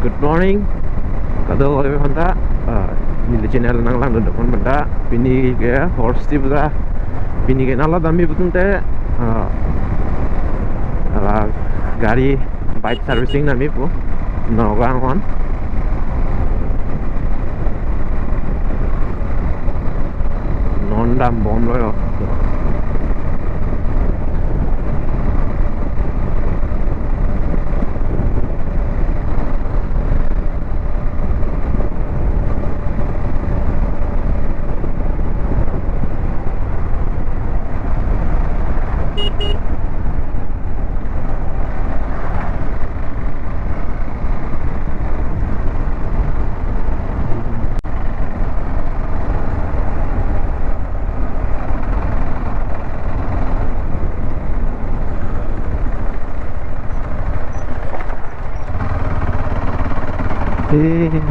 Good morning. Kado oi honda. Ni channel nang lang do kon banda. Pini ke horse ti buda. Pini ke nala dami butunte. Ala gari bike servicing nami pu. Nogang on. Non dam bom lo yo.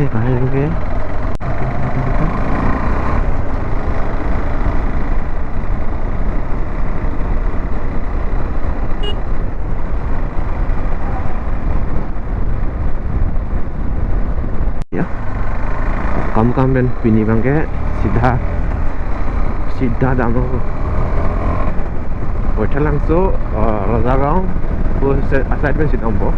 Kaya lagi. Ya. Kamu ben pini bangke सीधा सीधा दानो बैठा लांसो रजागांव वो side में सीधा हमको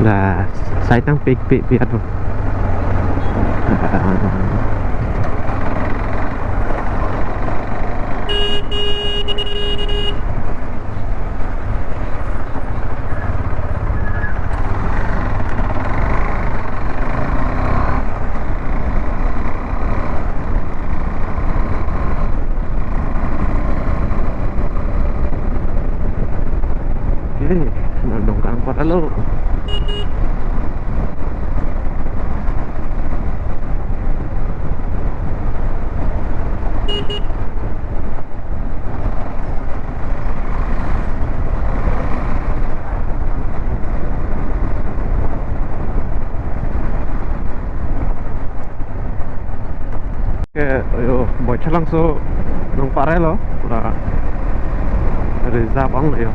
là sai tăng bị ăn rồi. Nó đồng càng quá lâu. Yo bocah langsung nang pare lo lah Reza bang yo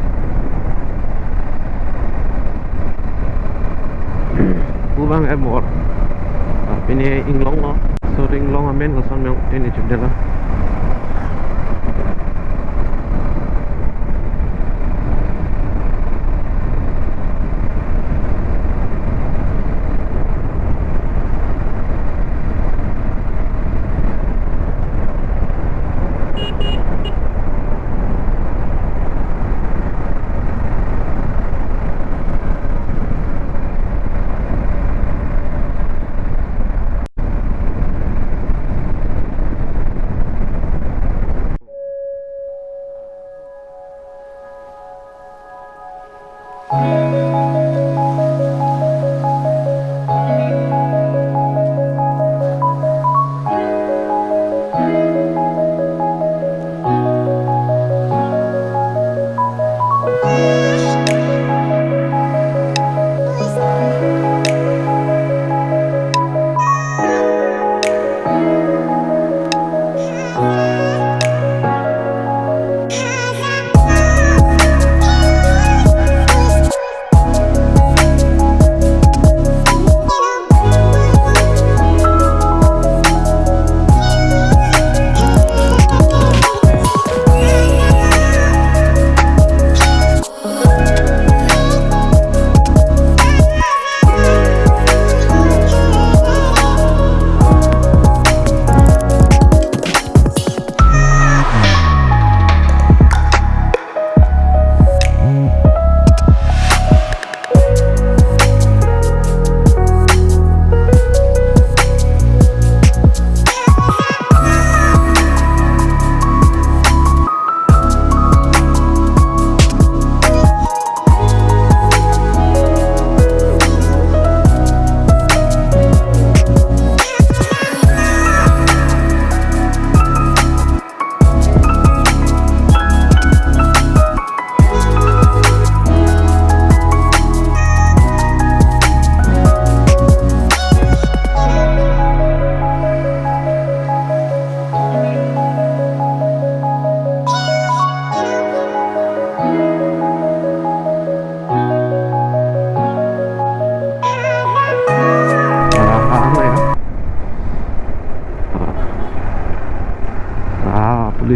bang emor ini inglong lo so inglong amen lo son yang ini juga lah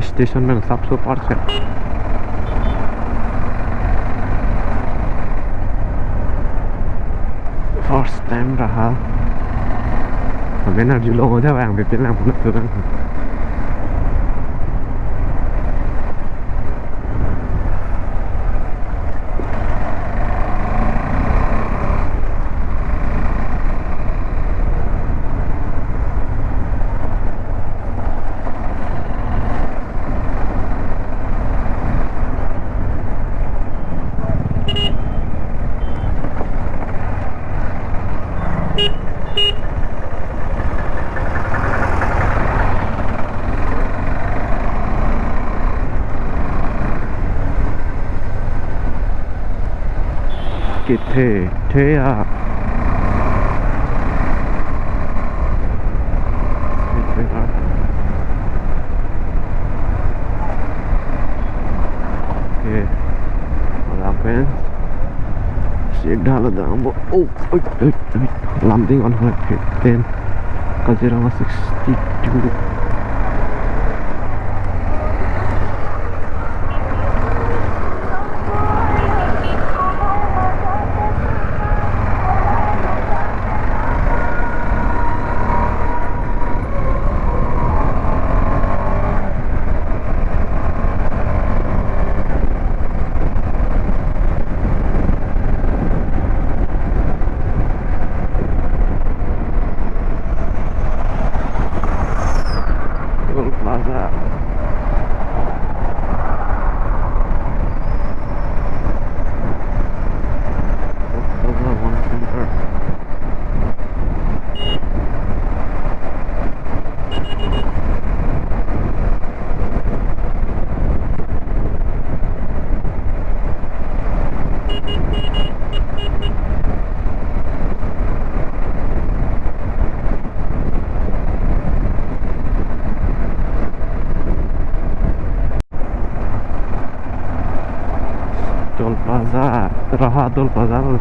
station में सबसे पर्छ first time रहा energy low हो जाए हम पे किथे थे यार सीधा Ladambo. Oh, landing on her head. Then Kazirama 62. Rahat ol pazar.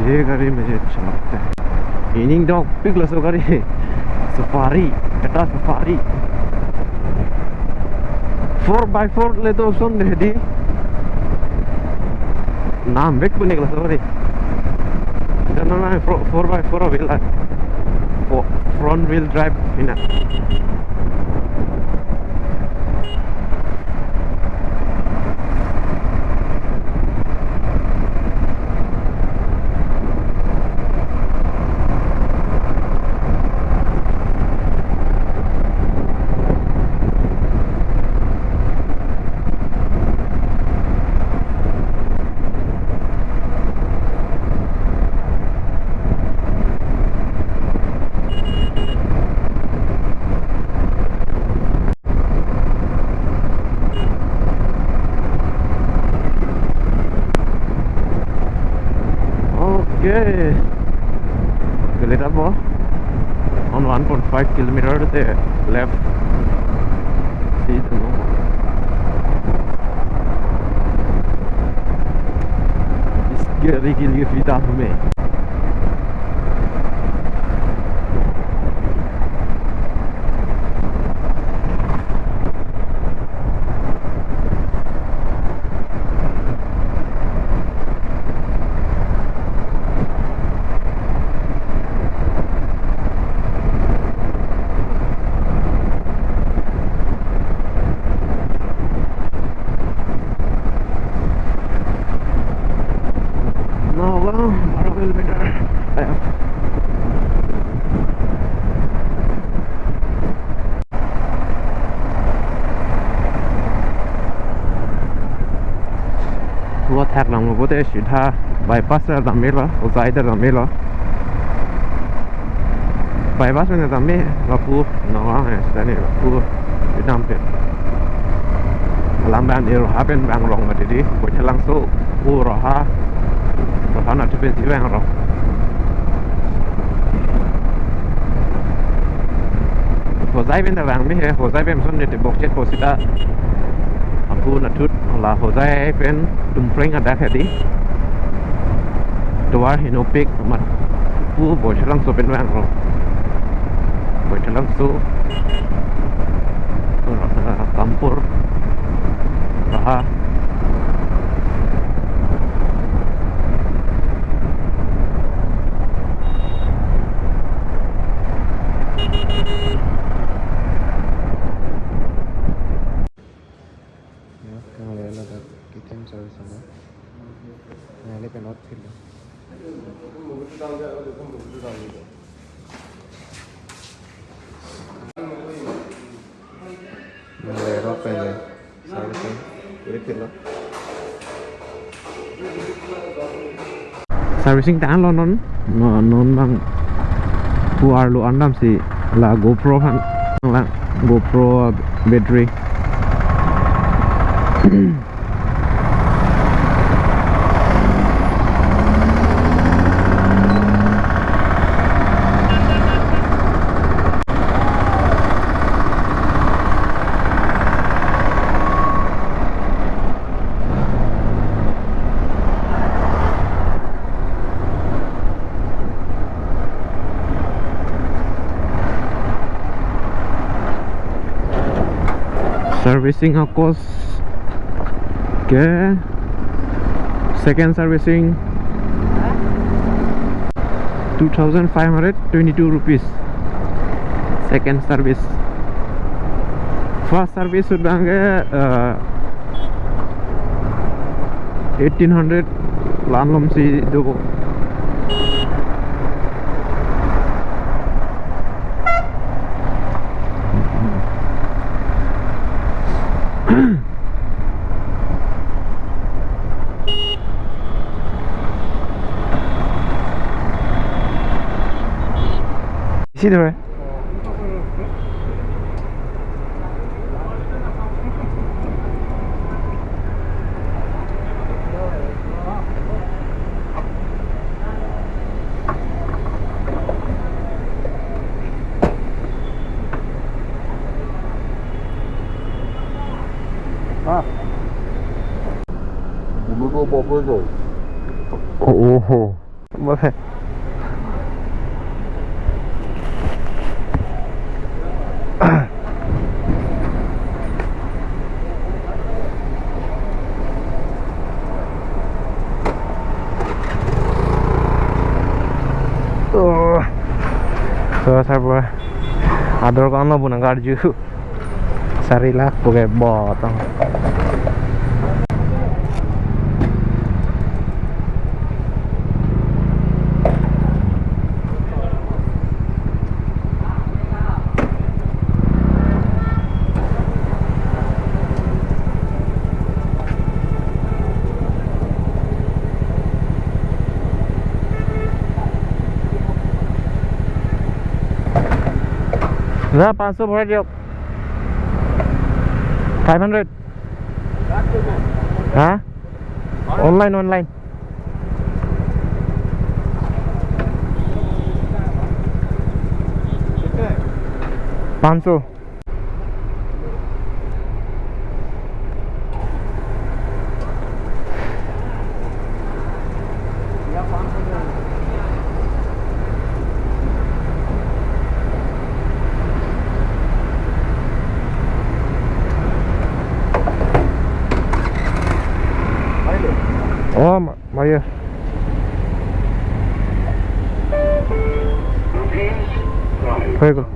ये गाड़ी मुझे अच्छा लगता है इनिंग डॉग पिक लसो गाड़ी सफारी टाटा सफारी 4x4 ले तो सुन दे दी नाम बेक बने लसो गाड़ी ना 4x4 wheel front wheel drive इना Galera on 1.5 kilometer the left see the इसके अभी के लिए फिदा हमें tua thạc lòng một bữa chỉ tha bypass là tầm mấy lo ở dài là tầm mấy lo bypass là tầm mấy là phu nó này sẽ này phu Việt Nam biết làm ban điều happen bang rong mà đi buổi chiều lang số phu rồi ha nó chỉ biết gì bang rong hồ dài bên là bang mấy hồ dài bên son để bốc chết hồ sĩ ta aku natut la hozai pen tumpreng ada khati tuar hinopik mat pu bochalang so pen wang ro bochalang so kampur raha servicing tan lo non bang puar lo andam si la GoPro han la GoPro battery servicing of course okay second servicing 2,522 rupees second service first service sudah 1800 lanlom si do isi deh oh apa so sarbo ador kono bunang garju Sarilak pakai botong Nah, 500 भर दियो 500 हाँ online 500 Oh, Maya. Baik.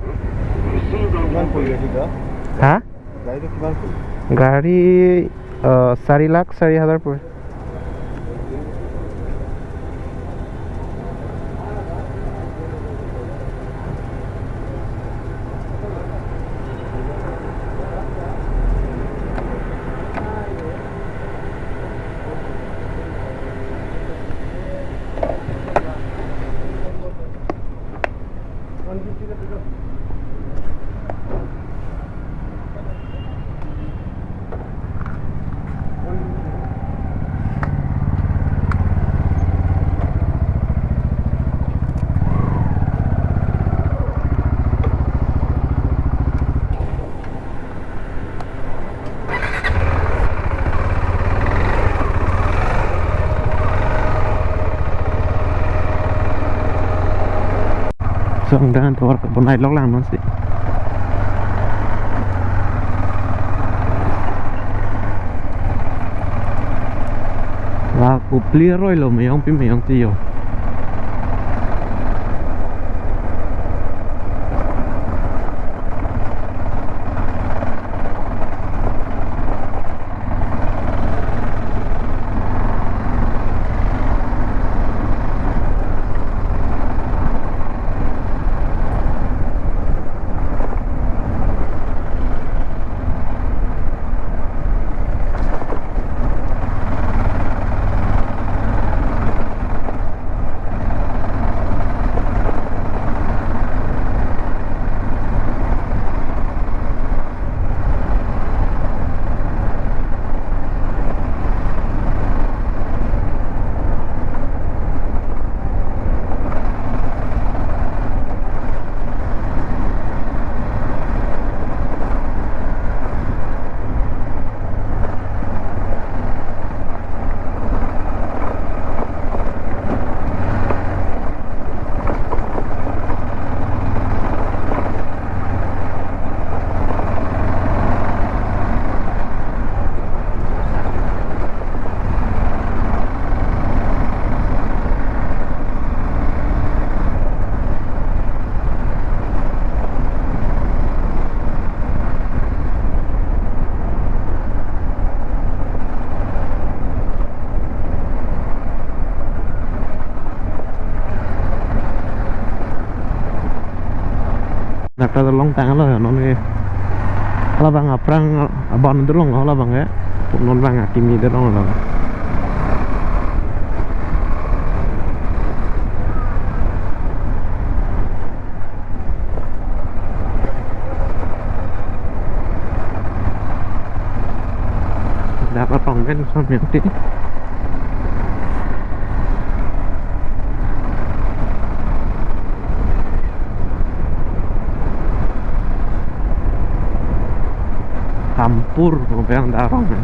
Hah? Gari 4 lakh 4,000 pur. Xong đang thua bọn này lóc làng nó xí và cục lia rồi là mấy ông tiêu Nak ada long tangan lo ya non ke. Kalau bang aprang abang itu long kalau bang ya. Non bang akimi itu long lo. Dapat tongken sama yang ini. Campur yang darong oke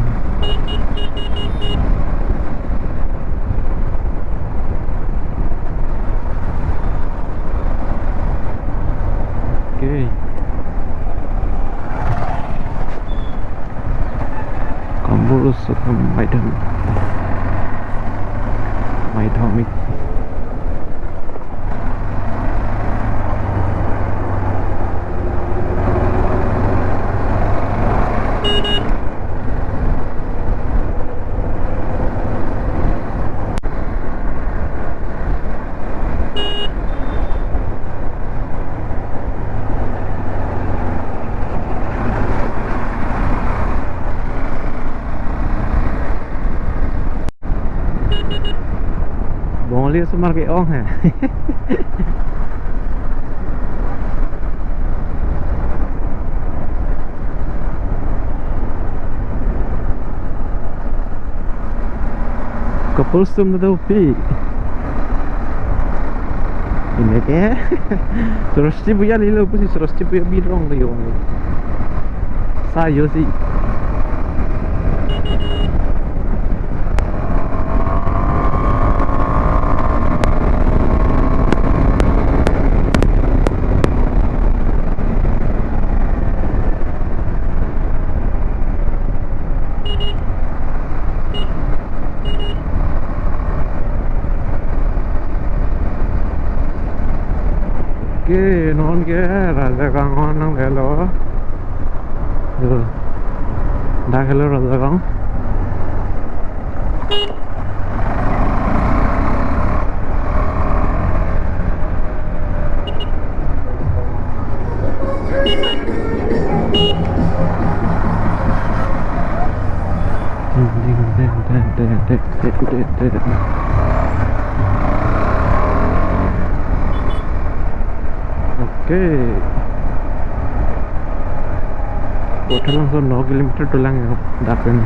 campur serta Maidan Maidamik Boleh semar ke ong ya. Kapulsum na daw pi. Ini ke? Terus cipu ya lilo pun terus cipu ya birong lio. Sayo sih. Oke, non ke Raja Kangon nang hello. Yo. Dah hello Raja Kang. Oke. Hotel langsung 9 kilometer tulang dapat